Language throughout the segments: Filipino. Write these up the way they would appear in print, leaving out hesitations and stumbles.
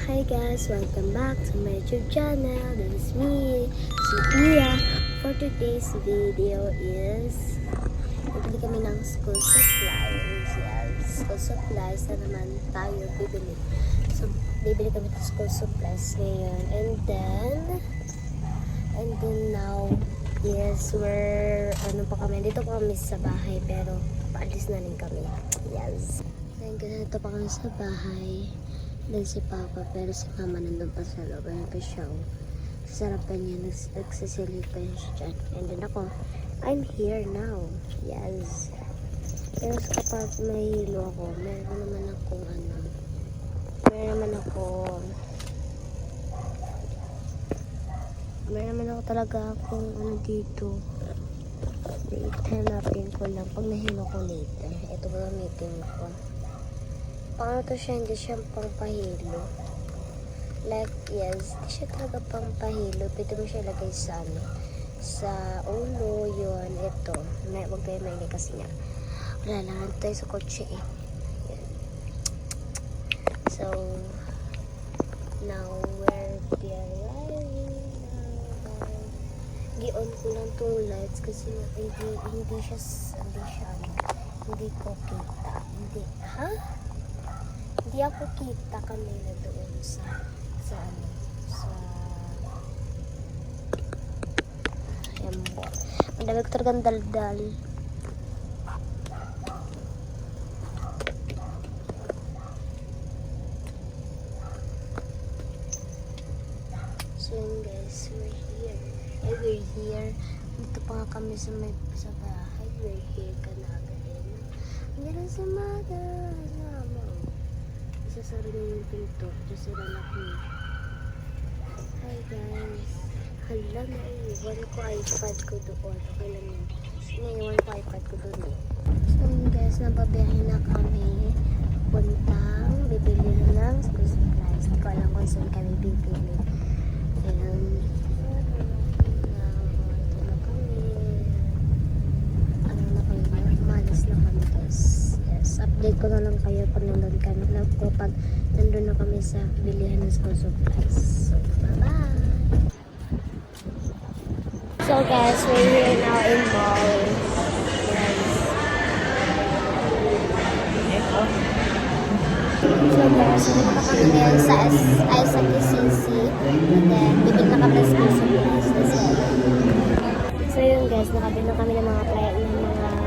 Hi guys, welcome back to my YouTube channel. This is me, si Pia. For today's video is bibili kami ng school supplies. Yes, school supplies na naman tayo bibili. So, bibili kami ng school supplies ngayon. And then now, yes, ano pa kami, dito pa kami sa bahay, pero paalis na rin kami. Yes. Then, ganito pa kami sa bahay. Then si Papa, pero si Mama nandun pa sa loob. Ano pa siya, oh. Sasarapan niya, nagsasilipan siya dyan. And then ako, I'm here now. Yes. Pero kapag may hilo ako, meron naman ako talaga akong ano dito. Wait, hanapin ko lang. Pag nahilo ko later, ito gamitin ko. Paano to siya? Hindi siya pangpahilo. Like, yes, hindi siya talaga pangpahilo. Pwede mo siya lagay sa sa ulo, yun, ito. Huwag kayo maingay kasi nga. Wala lang tayo sa kotse eh. Yan. So, now we're arriving. Gi-on ko lang itong lights kasi hindi ko kita. Hindi ako kita kanina doon sa ayan po. Ang dami ko talagang daldal. So yun guys, we're here. Dito pa nga kami sa bahay. We're here ka na agad. Nandiyan sa mother. Isasara niya yung pinto. Isasara na ko. Hi guys. Hala, naiwan ko iPad ko doon. Okay lang yun. Naiwan ko iPad ko doon eh. So guys, nababiyahin na kami. Puntang bibili na ng school supplies. Hindi ko alam kung saan kami bibili. And ito na kami. Malas na kami guys. Yes, update ko na lang kayo pag nandun na kami sa bilihan ng school supplies. So, bye-bye! So guys, we're here now in mall. So guys, nandito na kami ngayon sa Isaac ECC. And then, bibig na kami ng school supplies. So yun guys, nakabili na kami ng mga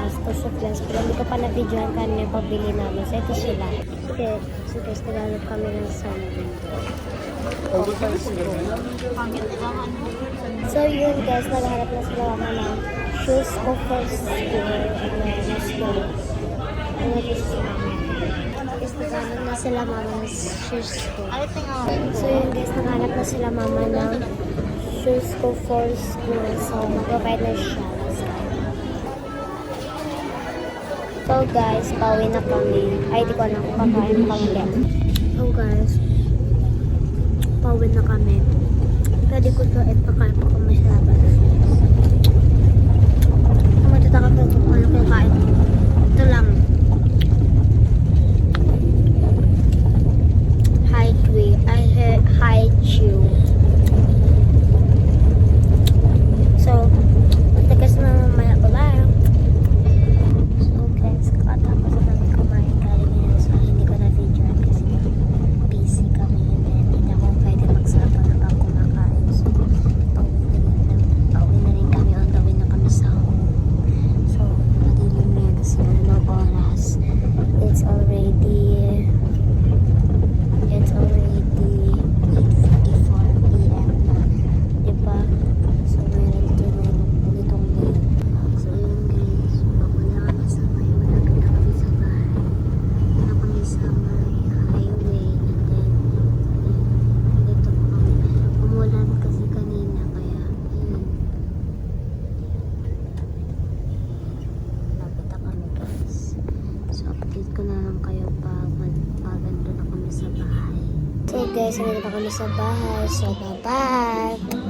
school supplies. Pero hindi ko pa na-videohan kanina yung pagbili namin. So ito sila. So guys, naghanap kami ng something. So yun guys, naghanap na sila mama ng shoes ko for school. Naghanap na sila mama ng shoes ko. So yun guys, naghanap na sila mama ng shoes ko for school. So mag-provide na siya. So guys, pauwi na kami. Ay, di ko alam kung kakain kami. So guys, pauwi na kami. Pwede ko to at pakain pa kami sa labas. Matutaka ko kung ano kakain. Ito lang. High chew. So, matagas na mamaya ko lang. It's already 8:54 PM na, diba? So meron ditong late. So yun guys, wala kami sa bahay, malapit na kami sa bahay. Wala kami sa highway. And then dito po kami. Umulan kasi kanina, kaya ayun. Malapit na kami guys. So update ko na lang kayo pag nandun na kami sa bahay. So guys, nandun na kami sa bahay. So bye-bye!